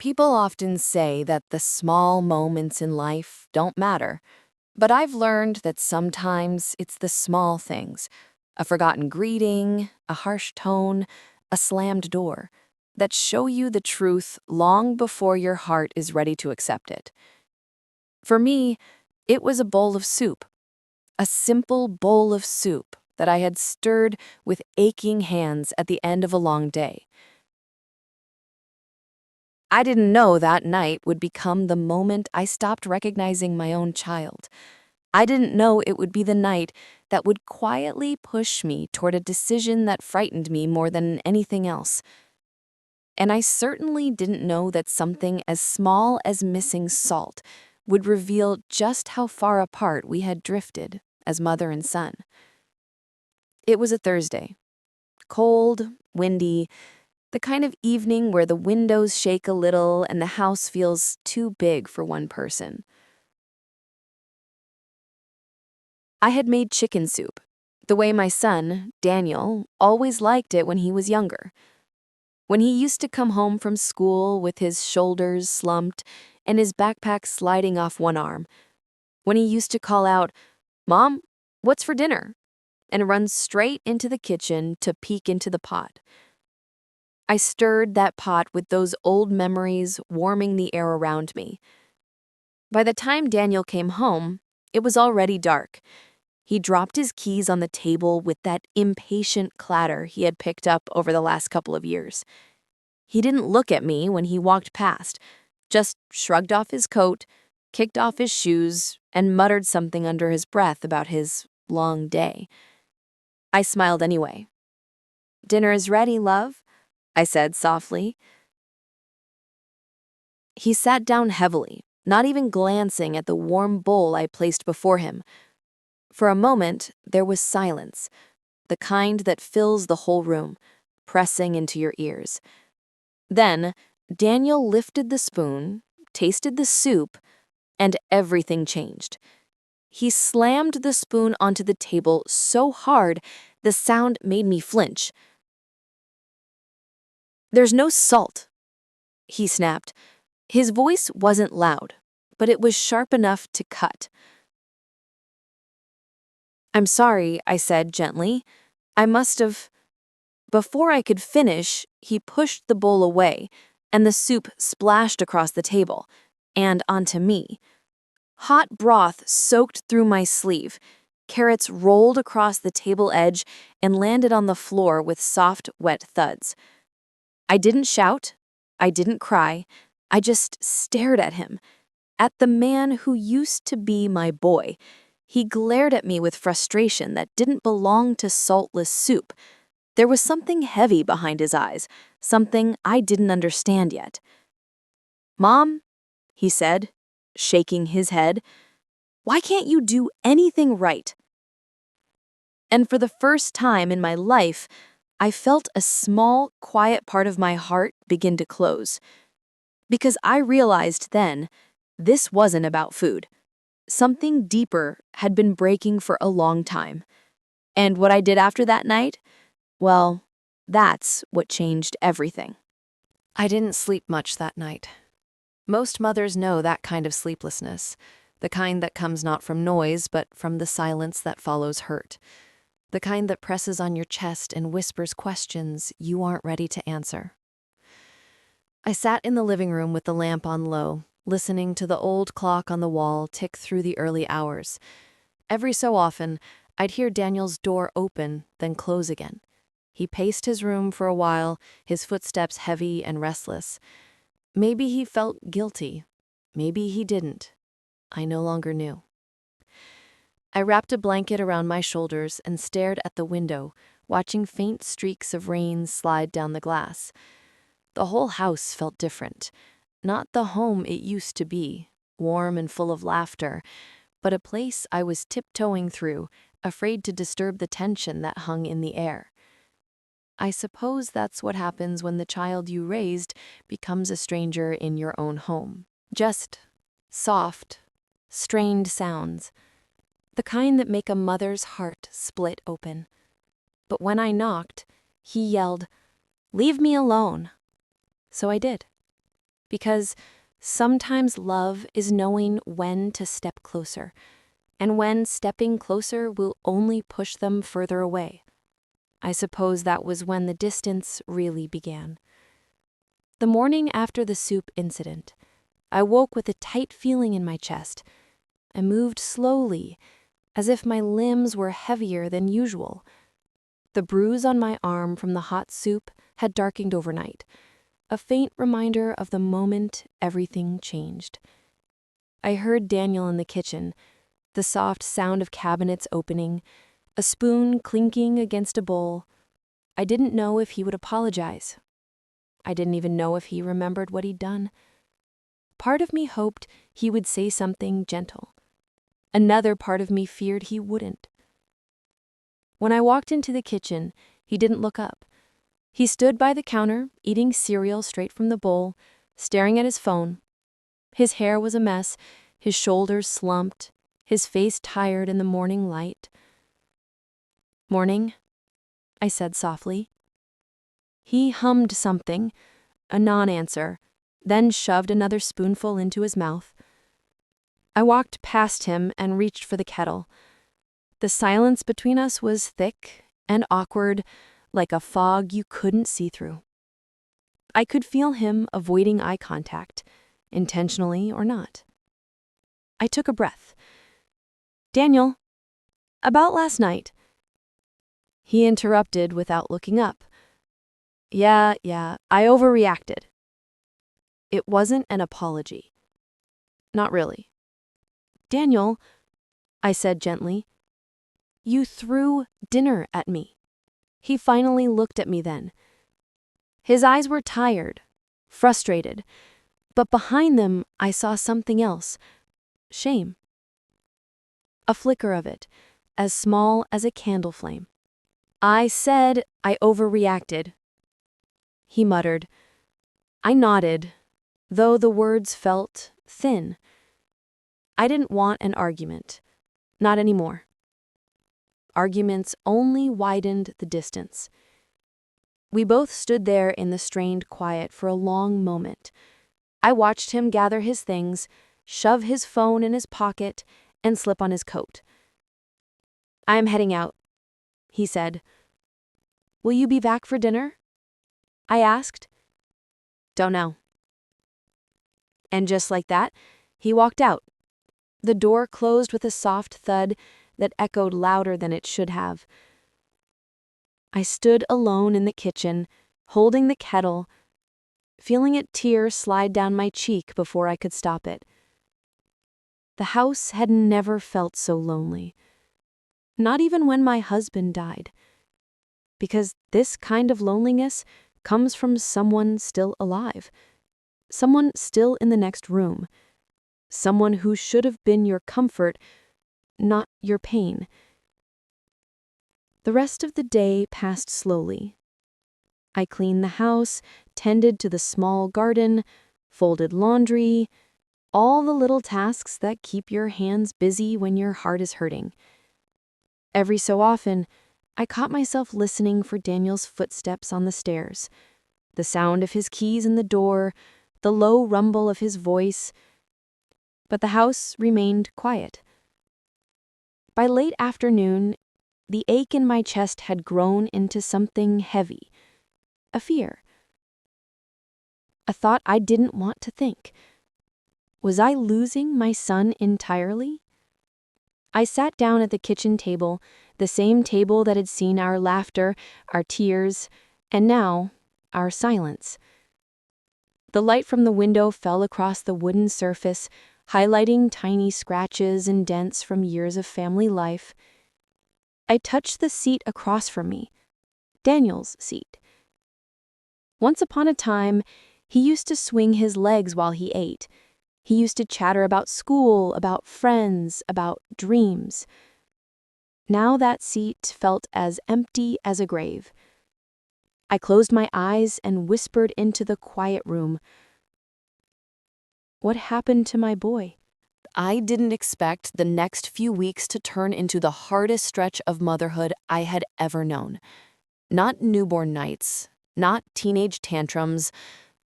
People often say that the small moments in life don't matter, but I've learned that sometimes it's the small things, a forgotten greeting, a harsh tone, a slammed door, that show you the truth long before your heart is ready to accept it. For me, it was a bowl of soup, a simple bowl of soup that I had stirred with aching hands at the end of a long day. I didn't know that night would become the moment I stopped recognizing my own child. I didn't know it would be the night that would quietly push me toward a decision that frightened me more than anything else. And I certainly didn't know that something as small as missing salt would reveal just how far apart we had drifted as mother and son. It was a Thursday. Cold, windy, the kind of evening where the windows shake a little and the house feels too big for one person. I had made chicken soup, the way my son, Daniel, always liked it when he was younger. When he used to come home from school with his shoulders slumped and his backpack sliding off one arm. When he used to call out, "Mom, what's for dinner?" and run straight into the kitchen to peek into the pot. I stirred that pot with those old memories warming the air around me. By the time Daniel came home, it was already dark. He dropped his keys on the table with that impatient clatter he had picked up over the last couple of years. He didn't look at me when he walked past, just shrugged off his coat, kicked off his shoes, and muttered something under his breath about his long day. I smiled anyway. "Dinner is ready, love," I said softly. He sat down heavily, not even glancing at the warm bowl I placed before him. For a moment, there was silence, the kind that fills the whole room, pressing into your ears. Then, Daniel lifted the spoon, tasted the soup, and everything changed. He slammed the spoon onto the table so hard the sound made me flinch. "There's no salt," he snapped. His voice wasn't loud, but it was sharp enough to cut. "I'm sorry," I said gently. "I must have—" Before I could finish, he pushed the bowl away, and the soup splashed across the table, and onto me. Hot broth soaked through my sleeve. Carrots rolled across the table edge and landed on the floor with soft, wet thuds. I didn't shout. I didn't cry. I just stared at him, at the man who used to be my boy. He glared at me with frustration that didn't belong to saltless soup. There was something heavy behind his eyes, something I didn't understand yet. "Mom," he said, shaking his head, "why can't you do anything right?" And for the first time in my life, I felt a small, quiet part of my heart begin to close. Because I realized then, this wasn't about food. Something deeper had been breaking for a long time. And what I did after that night? Well, that's what changed everything. I didn't sleep much that night. Most mothers know that kind of sleeplessness, the kind that comes not from noise, but from the silence that follows hurt, the kind that presses on your chest and whispers questions you aren't ready to answer. I sat in the living room with the lamp on low, listening to the old clock on the wall tick through the early hours. Every so often, I'd hear Daniel's door open, then close again. He paced his room for a while, his footsteps heavy and restless. Maybe he felt guilty. Maybe he didn't. I no longer knew. I wrapped a blanket around my shoulders and stared at the window, watching faint streaks of rain slide down the glass. The whole house felt different. Not the home it used to be, warm and full of laughter, but a place I was tiptoeing through, afraid to disturb the tension that hung in the air. I suppose that's what happens when the child you raised becomes a stranger in your own home. Just soft, strained sounds, the kind that make a mother's heart split open. But when I knocked, he yelled, "Leave me alone." So I did. Because sometimes love is knowing when to step closer, and when stepping closer will only push them further away. I suppose that was when the distance really began. The morning after the soup incident, I woke with a tight feeling in my chest. I moved slowly, as if my limbs were heavier than usual. The bruise on my arm from the hot soup had darkened overnight, a faint reminder of the moment everything changed. I heard Daniel in the kitchen, the soft sound of cabinets opening, a spoon clinking against a bowl. I didn't know if he would apologize. I didn't even know if he remembered what he'd done. Part of me hoped he would say something gentle. Another part of me feared he wouldn't. When I walked into the kitchen, he didn't look up. He stood by the counter, eating cereal straight from the bowl, staring at his phone. His hair was a mess, his shoulders slumped, his face tired in the morning light. "Morning," I said softly. He hummed something, a non-answer, then shoved another spoonful into his mouth. I walked past him and reached for the kettle. The silence between us was thick and awkward, like a fog you couldn't see through. I could feel him avoiding eye contact, intentionally or not. I took a breath. "Daniel, about last night." He interrupted without looking up. Yeah, I overreacted." It wasn't an apology. Not really. "Daniel," I said gently, "you threw dinner at me." He finally looked at me then. His eyes were tired, frustrated, but behind them I saw something else. Shame. A flicker of it, as small as a candle flame. "I said I overreacted," he muttered. I nodded, though the words felt thin. I didn't want an argument. Not anymore. Arguments only widened the distance. We both stood there in the strained quiet for a long moment. I watched him gather his things, shove his phone in his pocket, and slip on his coat. "I'm heading out," he said. "Will you be back for dinner?" I asked. "Don't know." And just like that, he walked out. The door closed with a soft thud that echoed louder than it should have. I stood alone in the kitchen, holding the kettle, feeling a tear slide down my cheek before I could stop it. The house had never felt so lonely. Not even when my husband died. Because this kind of loneliness comes from someone still alive. Someone still in the next room. Someone who should have been your comfort, not your pain. The rest of the day passed slowly. I cleaned the house, tended to the small garden, folded laundry, all the little tasks that keep your hands busy when your heart is hurting. Every so often, I caught myself listening for Daniel's footsteps on the stairs, the sound of his keys in the door, the low rumble of his voice. But the house remained quiet. By late afternoon, the ache in my chest had grown into something heavy, a fear. A thought I didn't want to think. Was I losing my son entirely? I sat down at the kitchen table, the same table that had seen our laughter, our tears, and now, our silence. The light from the window fell across the wooden surface, highlighting tiny scratches and dents from years of family life. I touched the seat across from me, Daniel's seat. Once upon a time, he used to swing his legs while he ate. He used to chatter about school, about friends, about dreams. Now that seat felt as empty as a grave. I closed my eyes and whispered into the quiet room. What happened to my boy? I didn't expect the next few weeks to turn into the hardest stretch of motherhood I had ever known. Not newborn nights, not teenage tantrums,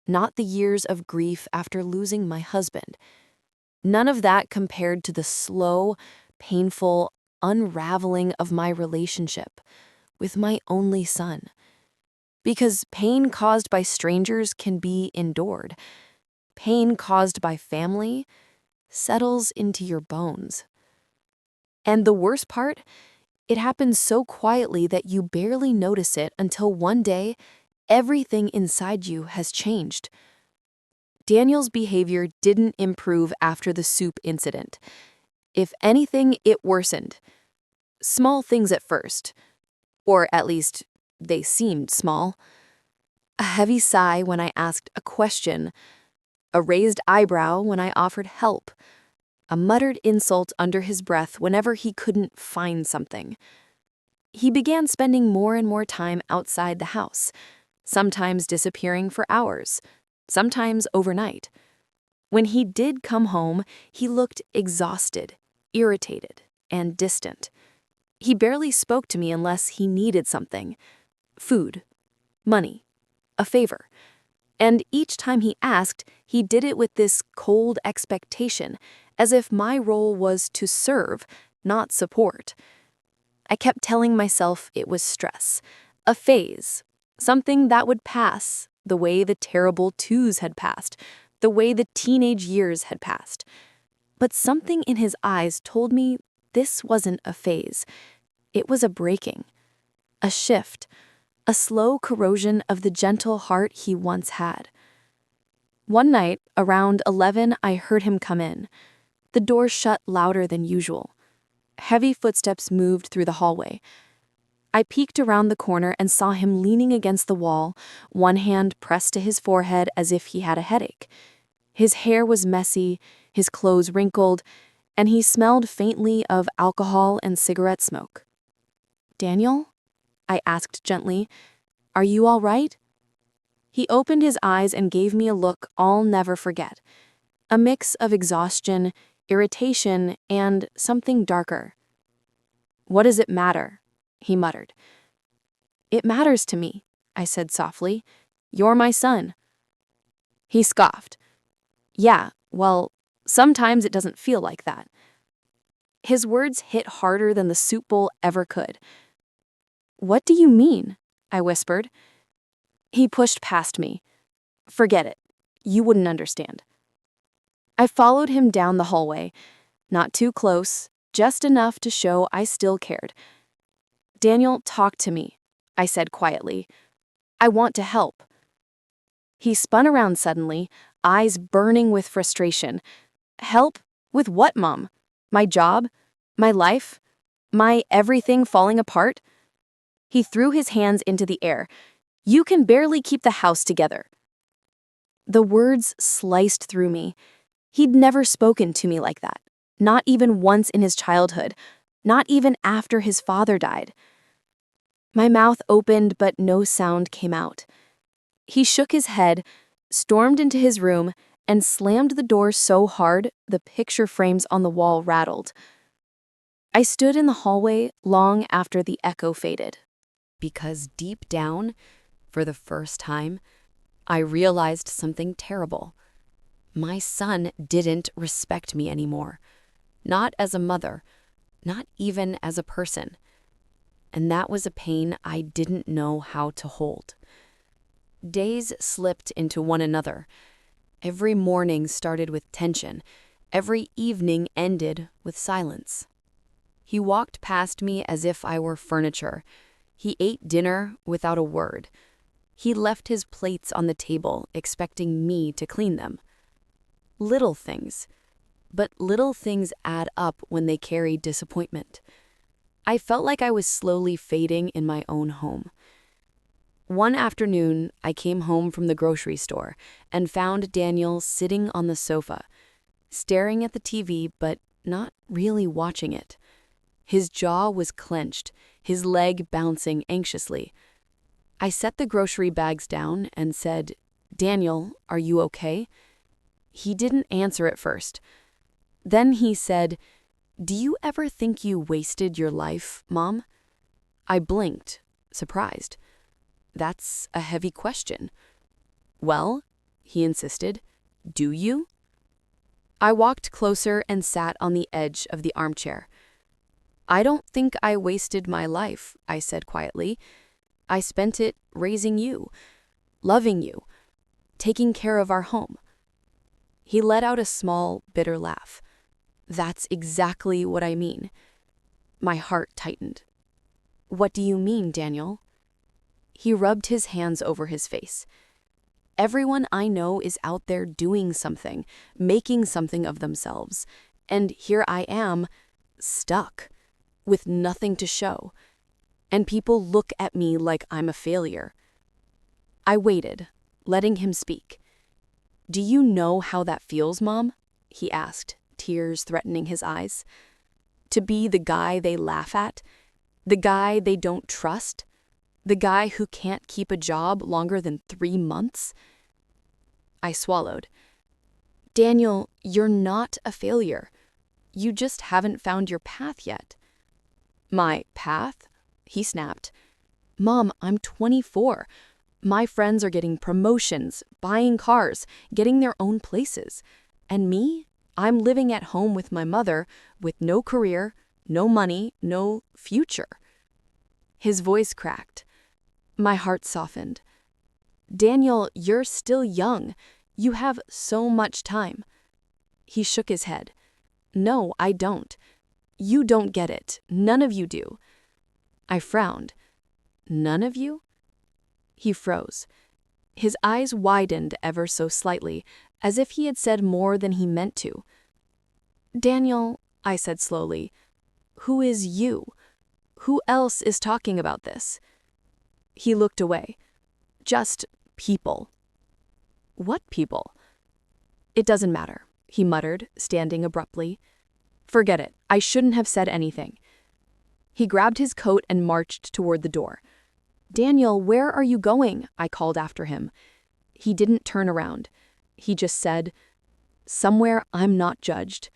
not the years of grief after losing my husband. None of that compared to the slow, painful unraveling of my relationship with my only son. Because pain caused by strangers can be endured. Pain caused by family settles into your bones. And the worst part, it happens so quietly that you barely notice it until one day, everything inside you has changed. Daniel's behavior didn't improve after the soup incident. If anything, it worsened. Small things at first, or at least they seemed small. A heavy sigh when I asked a question, a raised eyebrow when I offered help, a muttered insult under his breath whenever he couldn't find something. He began spending more and more time outside the house, sometimes disappearing for hours, sometimes overnight. When he did come home, he looked exhausted, irritated, and distant. He barely spoke to me unless he needed something: food, money, a favor. And each time he asked, he did it with this cold expectation, as if my role was to serve, not support. I kept telling myself it was stress, a phase, something that would pass, the way the terrible twos had passed, the way the teenage years had passed. But something in his eyes told me this wasn't a phase. It was a breaking, a shift, a slow corrosion of the gentle heart he once had. One night, around 11, I heard him come in. The door shut louder than usual. Heavy footsteps moved through the hallway. I peeked around the corner and saw him leaning against the wall, one hand pressed to his forehead as if he had a headache. His hair was messy, his clothes wrinkled, and he smelled faintly of alcohol and cigarette smoke. "Daniel?" I asked gently. "Are you all right?" He opened his eyes and gave me a look I'll never forget. A mix of exhaustion, irritation, and something darker. "What does it matter?" he muttered. "It matters to me," I said softly. "You're my son." He scoffed. "Yeah, well, sometimes it doesn't feel like that." His words hit harder than the soup bowl ever could. "What do you mean?" I whispered. He pushed past me. "Forget it. You wouldn't understand." I followed him down the hallway, not too close, just enough to show I still cared. "Daniel, talk to me," I said quietly. "I want to help." He spun around suddenly, eyes burning with frustration. "Help? With what, Mom? My job? My life? My everything falling apart?" He threw his hands into the air. "You can barely keep the house together." The words sliced through me. He'd never spoken to me like that, not even once in his childhood, not even after his father died. My mouth opened, but no sound came out. He shook his head, stormed into his room, and slammed the door so hard the picture frames on the wall rattled. I stood in the hallway long after the echo faded, because deep down, for the first time, I realized something terrible. My son didn't respect me anymore. Not as a mother, not even as a person. And that was a pain I didn't know how to hold. Days slipped into one another. Every morning started with tension. Every evening ended with silence. He walked past me as if I were furniture. He ate dinner without a word. He left his plates on the table, expecting me to clean them. Little things. But little things add up when they carry disappointment. I felt like I was slowly fading in my own home. One afternoon, I came home from the grocery store and found Daniel sitting on the sofa, staring at the TV but not really watching it. His jaw was clenched, his leg bouncing anxiously. I set the grocery bags down and said, "Daniel, are you okay?" He didn't answer at first. Then he said, "Do you ever think you wasted your life, Mom?" I blinked, surprised. That's a heavy question. Well, he insisted. Do you? I walked closer and sat on the edge of the armchair. I don't think I wasted my life, I said quietly. I spent it raising you, loving you, taking care of our home. He let out a small, bitter laugh. That's exactly what I mean. My heart tightened. What do you mean, Daniel? He rubbed his hands over his face. Everyone I know is out there doing something, making something of themselves. And here I am, stuck, with nothing to show. And people look at me like I'm a failure. I waited, letting him speak. Do you know how that feels, Mom? He asked, tears threatening his eyes. To be the guy they laugh at, the guy they don't trust, the guy who can't keep a job longer than 3 months? I swallowed. Daniel, you're not a failure. You just haven't found your path yet. My path? He snapped. Mom, I'm 24. My friends are getting promotions, buying cars, getting their own places. And me? I'm living at home with my mother, with no career, no money, no future. His voice cracked. My heart softened. Daniel, you're still young. You have so much time. He shook his head. No, I don't. You don't get it. None of you do. I frowned. None of you? He froze. His eyes widened ever so slightly, as if he had said more than he meant to. Daniel, I said slowly, who is you? Who else is talking about this? He looked away. Just people. What people? It doesn't matter, he muttered, standing abruptly. Forget it. I shouldn't have said anything. He grabbed his coat and marched toward the door. Daniel, where are you going? I called after him. He didn't turn around. He just said, somewhere I'm not judged.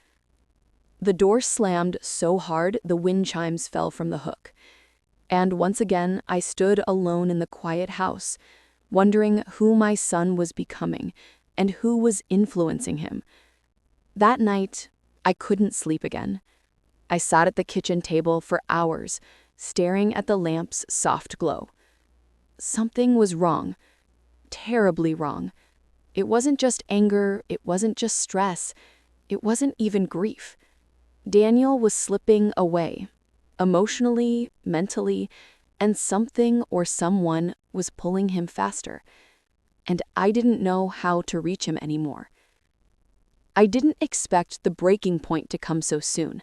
The door slammed so hard the wind chimes fell from the hook. And once again, I stood alone in the quiet house, wondering who my son was becoming and who was influencing him. That night, I couldn't sleep again. I sat at the kitchen table for hours, staring at the lamp's soft glow. Something was wrong, terribly wrong. It wasn't just anger, it wasn't just stress, it wasn't even grief. Daniel was slipping away, emotionally, mentally, and something or someone was pulling him faster. And I didn't know how to reach him anymore. I didn't expect the breaking point to come so soon,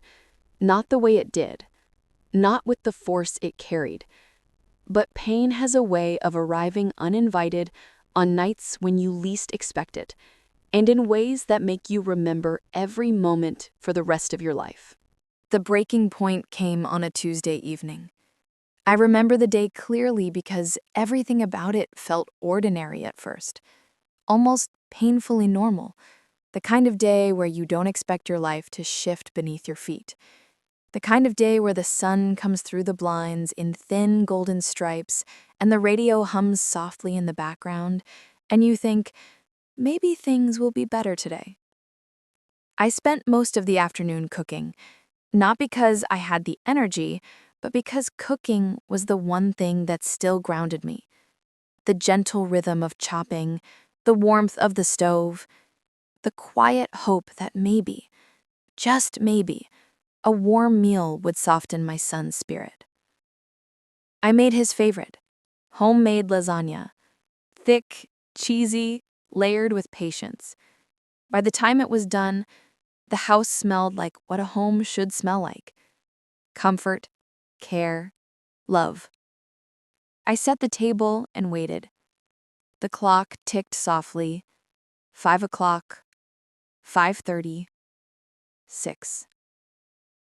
not the way it did, not with the force it carried. But pain has a way of arriving uninvited on nights when you least expect it, and in ways that make you remember every moment for the rest of your life. The breaking point came on a Tuesday evening. I remember the day clearly because everything about it felt ordinary at first, almost painfully normal, the kind of day where you don't expect your life to shift beneath your feet. The kind of day where the sun comes through the blinds in thin golden stripes and the radio hums softly in the background, and you think, maybe things will be better today. I spent most of the afternoon cooking, not because I had the energy, but because cooking was the one thing that still grounded me. The gentle rhythm of chopping, the warmth of the stove, the quiet hope that maybe, just maybe, a warm meal would soften my son's spirit. I made his favorite, homemade lasagna, thick, cheesy, layered with patience. By the time it was done, the house smelled like what a home should smell like: comfort, care, love. I set the table and waited. The clock ticked softly. 5 o'clock, 5:30, 6.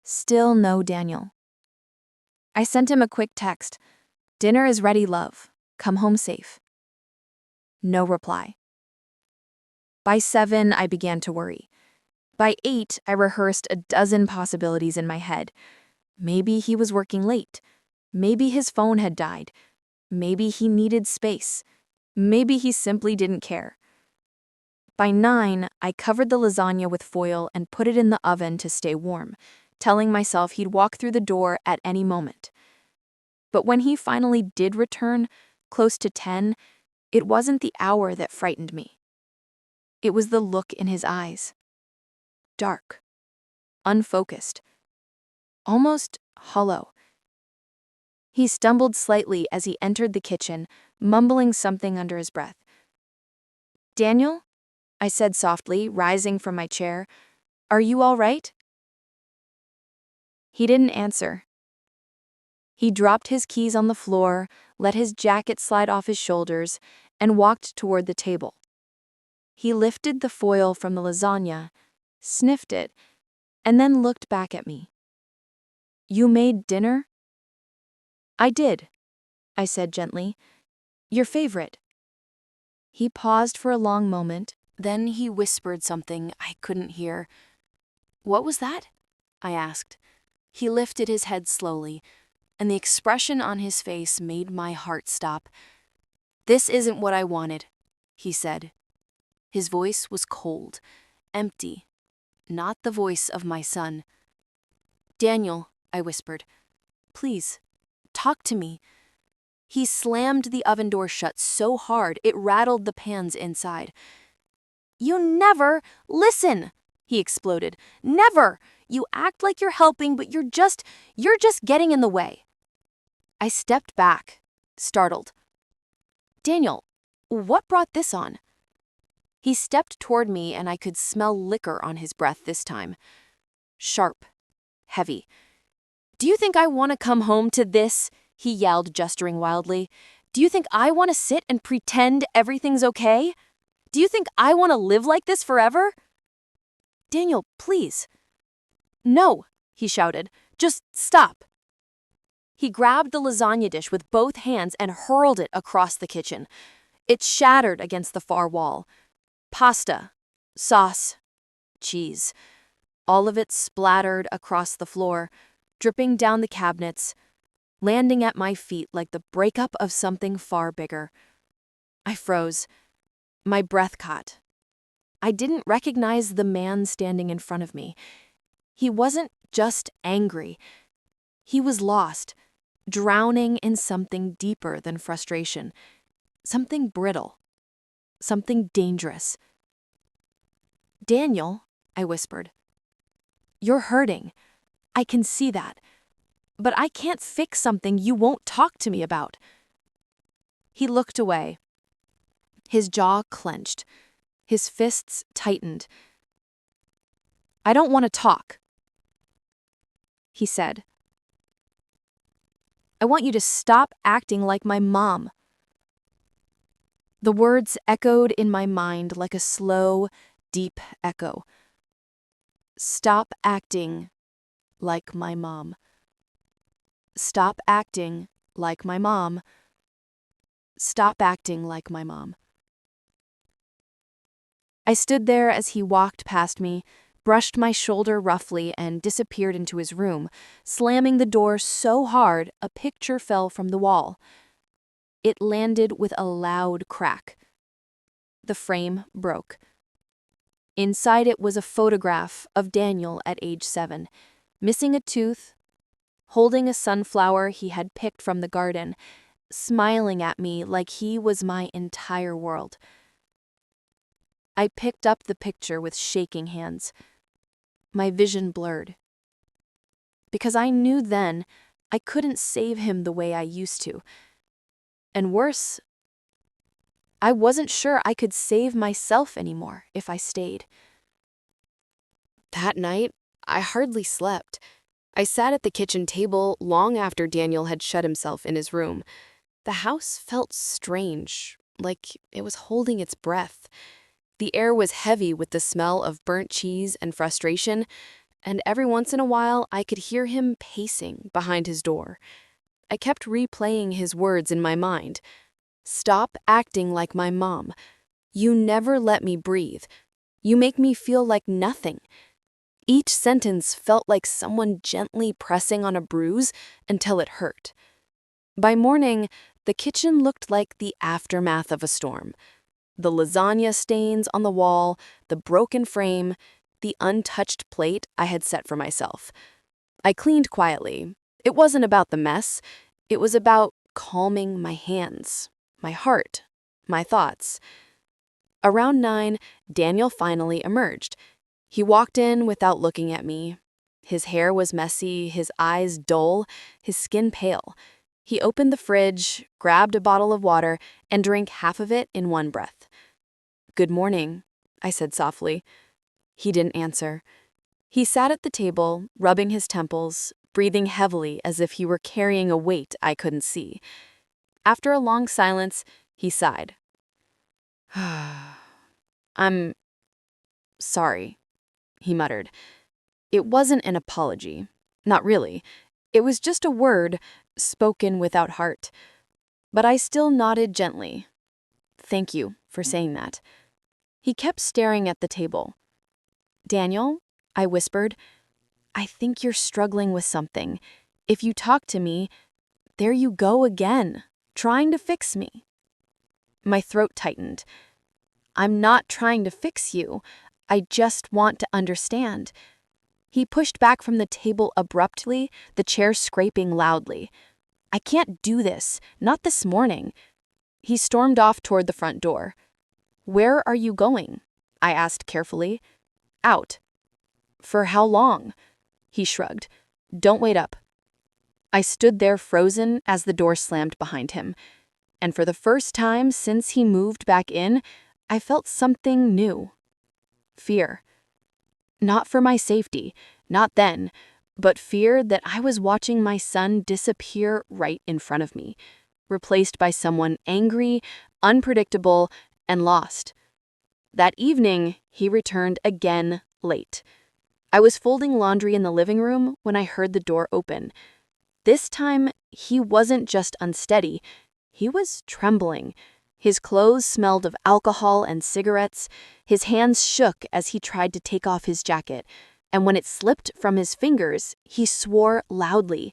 Still no Daniel. I sent him a quick text. Dinner is ready, love. Come home safe. No reply. By 7, I began to worry. By 8, I rehearsed a dozen possibilities in my head. Maybe he was working late. Maybe his phone had died. Maybe he needed space. Maybe he simply didn't care. By 9, I covered the lasagna with foil and put it in the oven to stay warm, telling myself he'd walk through the door at any moment. But when he finally did return, close to 10, it wasn't the hour that frightened me. It was the look in his eyes. Dark, unfocused, almost hollow. He stumbled slightly as he entered the kitchen, mumbling something under his breath. "Daniel?" I said softly, rising from my chair. "Are you all right?" He didn't answer. He dropped his keys on the floor, let his jacket slide off his shoulders, and walked toward the table. He lifted the foil from the lasagna, sniffed it, and then looked back at me. "You made dinner?" "I did," I said gently. "Your favorite." He paused for a long moment, then he whispered something I couldn't hear. "What was that?" I asked. He lifted his head slowly, and the expression on his face made my heart stop. "This isn't what I wanted," he said. His voice was cold, empty, not the voice of my son. "Daniel," I whispered, "please, talk to me." He slammed the oven door shut so hard it rattled the pans inside. "You never listen," he exploded. "Never! You act like you're helping, but you're just getting in the way." I stepped back, startled. "Daniel, what brought this on?" He stepped toward me and I could smell liquor on his breath this time. Sharp, heavy. "Do you think I want to come home to this?" he yelled, gesturing wildly. "Do you think I want to sit and pretend everything's okay? Do you think I want to live like this forever?" "Daniel, please." "No," he shouted. "Just stop." He grabbed the lasagna dish with both hands and hurled it across the kitchen. It shattered against the far wall. Pasta, sauce, cheese. All of it splattered across the floor, dripping down the cabinets, landing at my feet like the breakup of something far bigger. I froze. My breath caught. I didn't recognize the man standing in front of me. He wasn't just angry. He was lost, drowning in something deeper than frustration, something brittle, something dangerous. "Daniel," I whispered, "you're hurting. I can see that. But I can't fix something you won't talk to me about." He looked away. His jaw clenched. His fists tightened. "I don't want to talk," he said. "I want you to stop acting like my mom." The words echoed in my mind like a slow, deep echo. Stop acting like my mom. Stop acting like my mom. Stop acting like my mom. I stood there as he walked past me, brushed my shoulder roughly, and disappeared into his room, slamming the door so hard a picture fell from the wall. It landed with a loud crack. The frame broke. Inside it was a photograph of Daniel at age 7, missing a tooth, holding a sunflower he had picked from the garden, smiling at me like he was my entire world. I picked up the picture with shaking hands. My vision blurred. Because I knew then I couldn't save him the way I used to. And worse, I wasn't sure I could save myself anymore if I stayed. That night, I hardly slept. I sat at the kitchen table long after Daniel had shut himself in his room. The house felt strange, like it was holding its breath. The air was heavy with the smell of burnt cheese and frustration, and every once in a while I could hear him pacing behind his door. I kept replaying his words in my mind. "Stop acting like my mom. You never let me breathe. You make me feel like nothing." Each sentence felt like someone gently pressing on a bruise until it hurt. By morning, the kitchen looked like the aftermath of a storm. The lasagna stains on the wall, the broken frame, the untouched plate I had set for myself. I cleaned quietly. It wasn't about the mess. It was about calming my hands, my heart, my thoughts. Around 9, Daniel finally emerged. He walked in without looking at me. His hair was messy, his eyes dull, his skin pale. He opened the fridge, grabbed a bottle of water, and drank half of it in one breath. "Good morning," I said softly. He didn't answer. He sat at the table, rubbing his temples, breathing heavily as if he were carrying a weight I couldn't see. After a long silence, he sighed. "I'm sorry," he muttered. It wasn't an apology. Not really. It was just a word, spoken without heart. But I still nodded gently. "Thank you for saying that." He kept staring at the table. "Daniel," I whispered, "I think you're struggling with something. If you talk to me, there you go again, trying to fix me." My throat tightened. "I'm not trying to fix you. I just want to understand." He pushed back from the table abruptly, the chair scraping loudly. "I can't do this, not this morning." He stormed off toward the front door. "Where are you going?" I asked carefully. "Out." "For how long?" He shrugged. "Don't wait up." I stood there frozen as the door slammed behind him. And for the first time since he moved back in, I felt something new. Fear. Not for my safety, not then, but fear that I was watching my son disappear right in front of me, replaced by someone angry, unpredictable, and lost. That evening, he returned again late. I was folding laundry in the living room when I heard the door open. This time, he wasn't just unsteady, he was trembling. His clothes smelled of alcohol and cigarettes. His hands shook as he tried to take off his jacket, and when it slipped from his fingers, he swore loudly.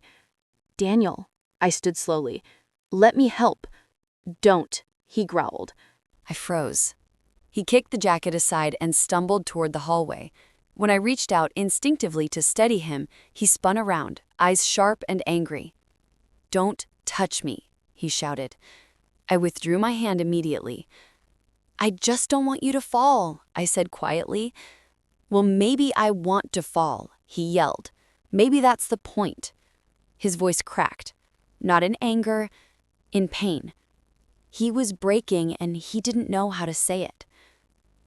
"Daniel," I stood slowly. "Let me help." "Don't," he growled. I froze. He kicked the jacket aside and stumbled toward the hallway. When I reached out instinctively to steady him, he spun around, eyes sharp and angry. "Don't touch me," he shouted. I withdrew my hand immediately. "I just don't want you to fall," I said quietly. "Well, maybe I want to fall," he yelled. "Maybe that's the point." His voice cracked, not in anger, in pain. He was breaking and he didn't know how to say it.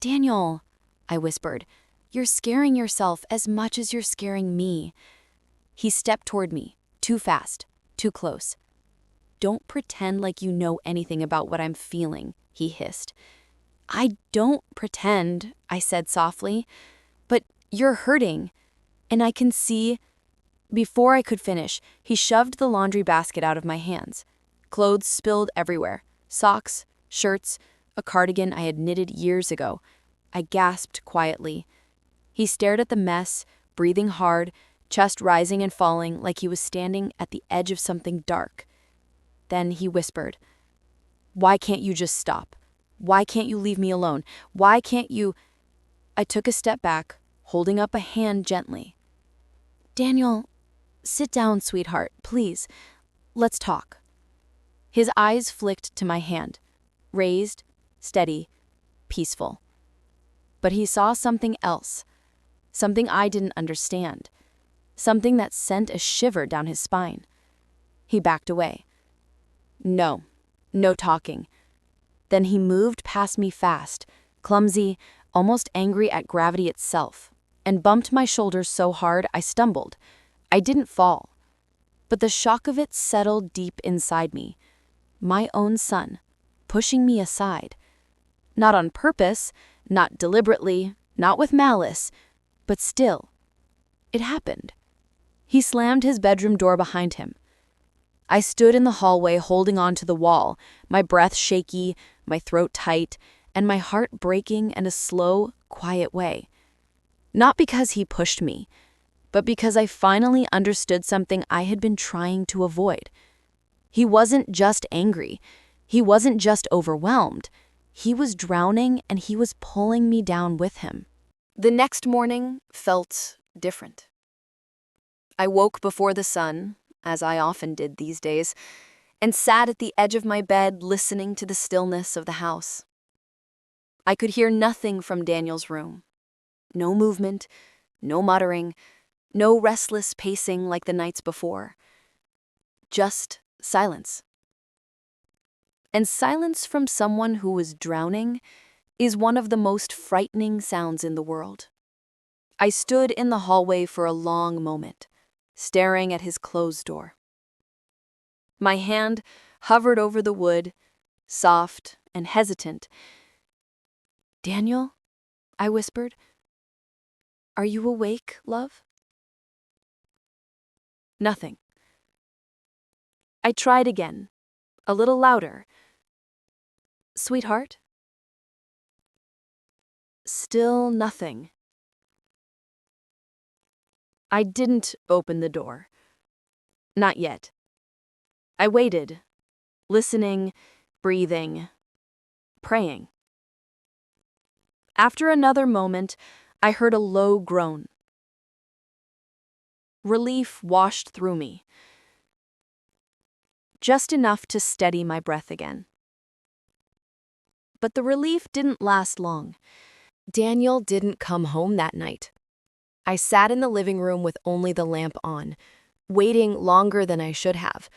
"Daniel," I whispered, "you're scaring yourself as much as you're scaring me." He stepped toward me, too fast, too close. "Don't pretend like you know anything about what I'm feeling," he hissed. "I don't pretend," I said softly, "but you're hurting, and I can see." Before I could finish, he shoved the laundry basket out of my hands. Clothes spilled everywhere, socks, shirts, a cardigan I had knitted years ago. I gasped quietly. He stared at the mess, breathing hard, chest rising and falling like he was standing at the edge of something dark. Then he whispered, "Why can't you just stop? Why can't you leave me alone? Why can't you—" I took a step back, holding up a hand gently. "Daniel, sit down, sweetheart, please. Let's talk." His eyes flicked to my hand, raised, steady, peaceful. But he saw something else, something I didn't understand, something that sent a shiver down his spine. He backed away. No talking. Then he moved past me fast, clumsy, almost angry at gravity itself, and bumped my shoulders so hard I stumbled. I didn't fall, but the shock of it settled deep inside me. My own son, pushing me aside. Not on purpose, not deliberately, not with malice, but still. It happened. He slammed his bedroom door behind him. I stood in the hallway holding on to the wall, my breath shaky, my throat tight, and my heart breaking in a slow, quiet way. Not because he pushed me, but because I finally understood something I had been trying to avoid. He wasn't just angry. He wasn't just overwhelmed. He was drowning and he was pulling me down with him. The next morning felt different. I woke before the sun, as I often did these days, and sat at the edge of my bed listening to the stillness of the house. I could hear nothing from Daniel's room. No movement, no muttering, no restless pacing like the nights before. Just silence. And silence from someone who was drowning is one of the most frightening sounds in the world. I stood in the hallway for a long moment, staring at his closed door. My hand hovered over the wood, soft and hesitant. "Daniel," I whispered, "are you awake, love?" Nothing. I tried again, a little louder. "Sweetheart?" Still nothing. I didn't open the door. Not yet. I waited, listening, breathing, praying. After another moment, I heard a low groan. Relief washed through me, just enough to steady my breath again. But the relief didn't last long. Daniel didn't come home that night. I sat in the living room with only the lamp on, waiting longer than I should have.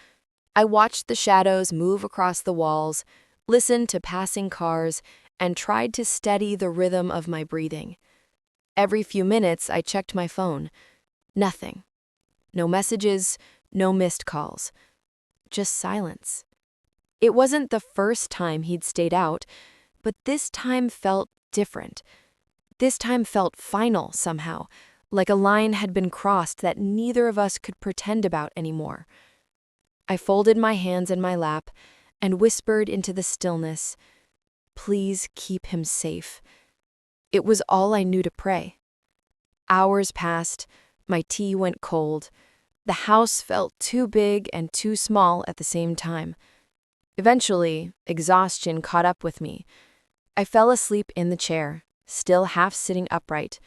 I watched the shadows move across the walls, listened to passing cars, and tried to steady the rhythm of my breathing. Every few minutes, I checked my phone. Nothing. No messages, no missed calls. Just silence. It wasn't the first time he'd stayed out, but this time felt different. This time felt final somehow, like a line had been crossed that neither of us could pretend about anymore. I folded my hands in my lap and whispered into the stillness, "Please keep him safe." It was all I knew to pray. Hours passed, my tea went cold. The house felt too big and too small at the same time. Eventually, exhaustion caught up with me. I fell asleep in the chair, still half sitting upright.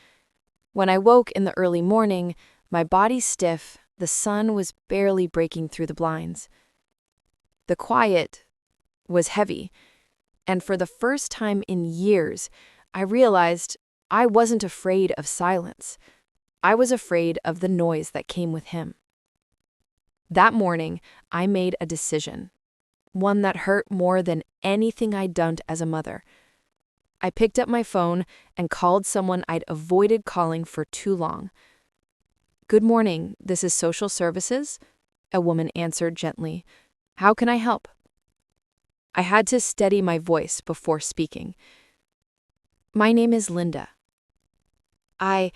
When I woke in the early morning, my body stiff, the sun was barely breaking through the blinds. The quiet was heavy, and for the first time in years, I realized I wasn't afraid of silence. I was afraid of the noise that came with him. That morning, I made a decision, one that hurt more than anything I'd done as a mother. I picked up my phone and called someone I'd avoided calling for too long. "Good morning, this is social services?" A woman answered gently. "How can I help?" I had to steady my voice before speaking. "My name is Linda. I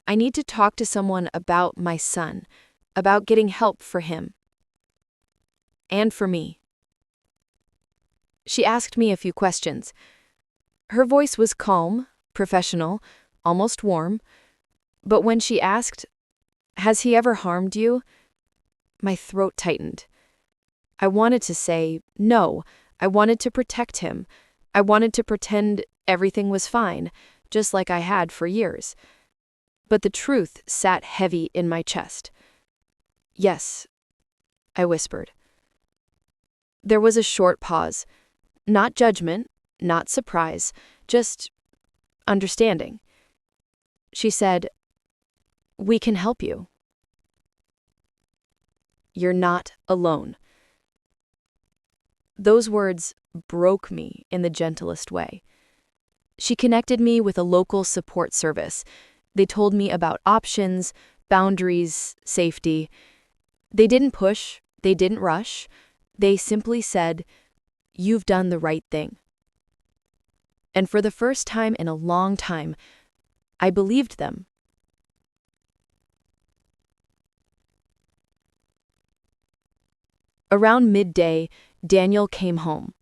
need to talk to someone about my son, about getting help for him. And for me." She asked me a few questions. Her voice was calm, professional, almost warm. But when she asked, "Has he ever harmed you?" my throat tightened. I wanted to say no. I wanted to protect him. I wanted to pretend everything was fine, just like I had for years. But the truth sat heavy in my chest. "Yes," I whispered. There was a short pause. Not judgment, not surprise, just understanding. She said, "We can help you. You're not alone." Those words broke me in the gentlest way. She connected me with a local support service. They told me about options, boundaries, safety. They didn't push, they didn't rush. They simply said, "You've done the right thing." And for the first time in a long time, I believed them. Around midday, Daniel came home.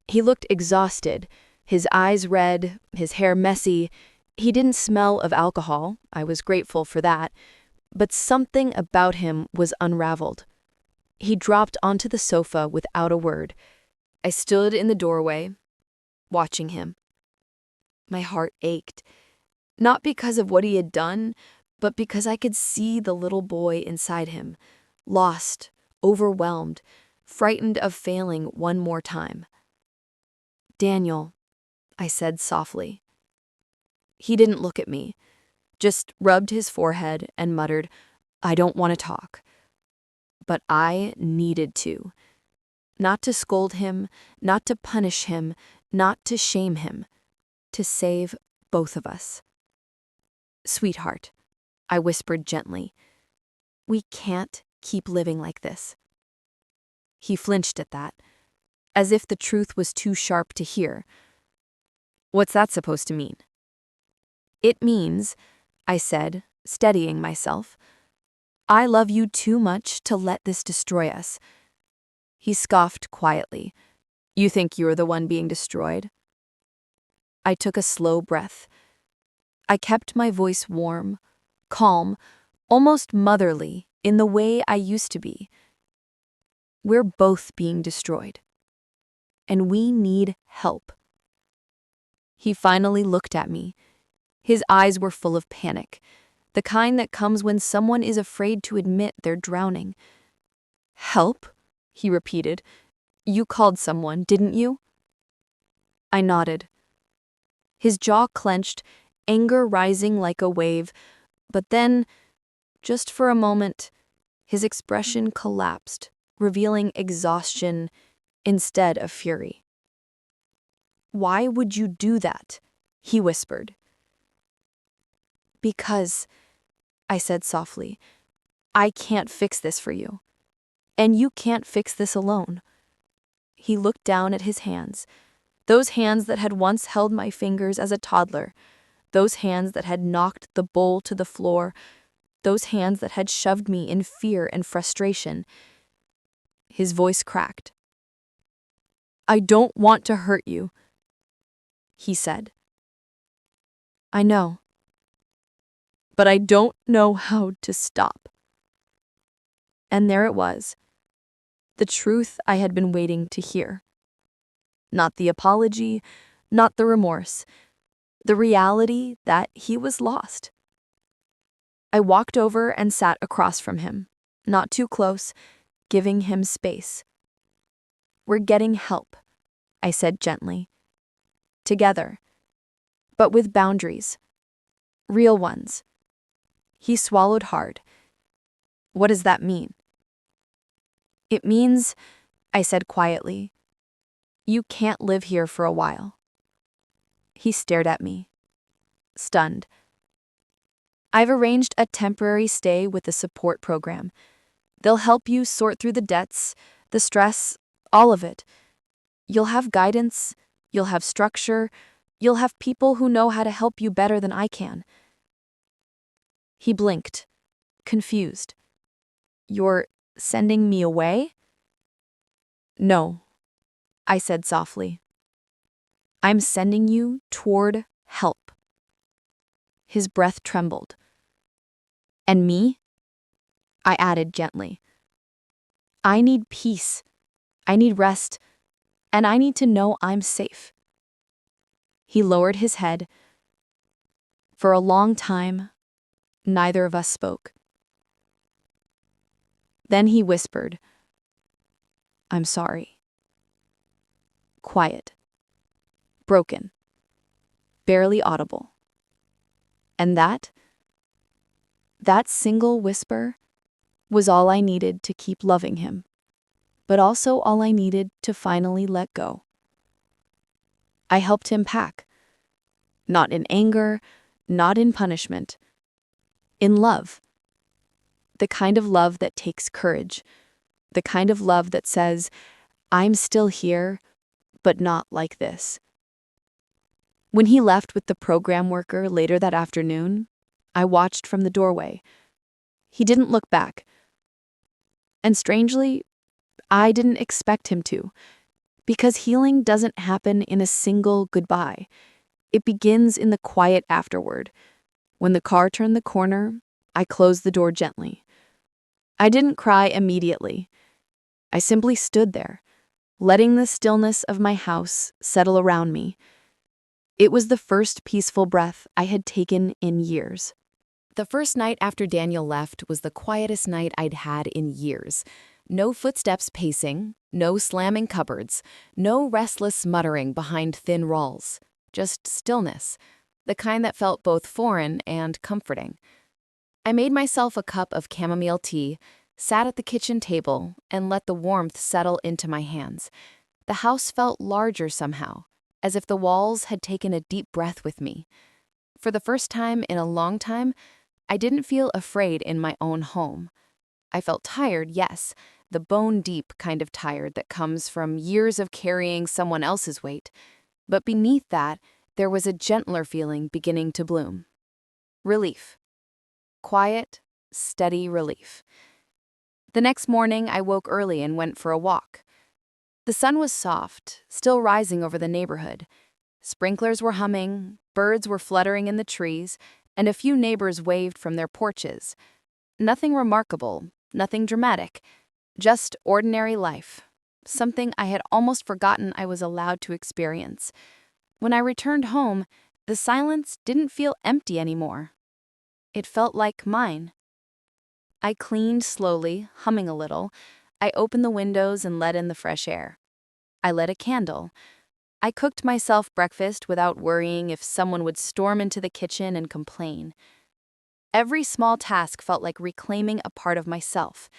He looked exhausted, his eyes red, his hair messy. He didn't smell of alcohol. I was grateful for that. But something about him was unraveled. He dropped onto the sofa without a word. I stood in the doorway, watching him. My heart ached, not because of what he had done, but because I could see the little boy inside him, lost, overwhelmed, frightened of failing one more time. "Daniel," I said softly. He didn't look at me, just rubbed his forehead and muttered, "I don't want to talk." But I needed to. Not to scold him, not to punish him, not to shame him. To save both of us. "Sweetheart," I whispered gently, "we can't keep living like this." He flinched at that, as if the truth was too sharp to hear. "What's that supposed to mean?" "It means," I said, steadying myself, "I love you too much to let this destroy us." He scoffed quietly. "You think you're the one being destroyed?" I took a slow breath. I kept my voice warm, calm, almost motherly in the way I used to be. "We're both being destroyed. And we need help." He finally looked at me. His eyes were full of panic, the kind that comes when someone is afraid to admit they're drowning. "Help?" he repeated. "You called someone, didn't you?" I nodded. His jaw clenched, anger rising like a wave, but then, just for a moment, his expression collapsed, revealing exhaustion instead of fury. "Why would you do that?" he whispered. "Because," I said softly, "I can't fix this for you. And you can't fix this alone." He looked down at his hands, those hands that had once held my fingers as a toddler, those hands that had knocked the bowl to the floor, those hands that had shoved me in fear and frustration. His voice cracked. "I don't want to hurt you," he said. "I know. But I don't know how to stop." And there it was, the truth I had been waiting to hear. Not the apology, not the remorse, the reality that he was lost. I walked over and sat across from him, not too close, giving him space. "We're getting help," I said gently. "Together. But with boundaries. Real ones." He swallowed hard. "What does that mean?" "It means," I said quietly, "you can't live here for a while." He stared at me, stunned. "I've arranged a temporary stay with the support program. They'll help you sort through the debts, the stress, all of it. You'll have guidance, you'll have structure, you'll have people who know how to help you better than I can." He blinked, confused. "You're sending me away?" "No," I said softly. "I'm sending you toward help." His breath trembled. "And me?" I added gently. "I need peace. I need rest. And I need to know I'm safe." He lowered his head. For a long time, neither of us spoke. Then he whispered, "I'm sorry." Quiet. Broken. Barely audible. And that single whisper was all I needed to keep loving him, but also all I needed to finally let go. I helped him pack. Not in anger, not in punishment. In love. The kind of love that takes courage. The kind of love that says, "I'm still here, but not like this." When he left with the program worker later that afternoon, I watched from the doorway. He didn't look back. And strangely, I didn't expect him to, because healing doesn't happen in a single goodbye. It begins in the quiet afterward. When the car turned the corner, I closed the door gently. I didn't cry immediately. I simply stood there, letting the stillness of my house settle around me. It was the first peaceful breath I had taken in years. The first night after Daniel left was the quietest night I'd had in years. No footsteps pacing, no slamming cupboards, no restless muttering behind thin walls. Just stillness, the kind that felt both foreign and comforting. I made myself a cup of chamomile tea, sat at the kitchen table, and let the warmth settle into my hands. The house felt larger somehow, as if the walls had taken a deep breath with me. For the first time in a long time, I didn't feel afraid in my own home. I felt tired, yes, the bone-deep kind of tired that comes from years of carrying someone else's weight. But beneath that, there was a gentler feeling beginning to bloom. Relief. Quiet, steady relief. The next morning, I woke early and went for a walk. The sun was soft, still rising over the neighborhood. Sprinklers were humming, birds were fluttering in the trees, and a few neighbors waved from their porches. Nothing remarkable, nothing dramatic, just ordinary life, something I had almost forgotten I was allowed to experience. When I returned home, the silence didn't feel empty anymore. It felt like mine. I cleaned slowly, humming a little. I opened the windows and let in the fresh air. I lit a candle. I cooked myself breakfast without worrying if someone would storm into the kitchen and complain. Every small task felt like reclaiming a part of myself.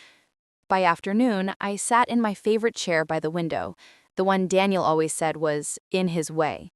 By afternoon, I sat in my favorite chair by the window, the one Daniel always said was in his way.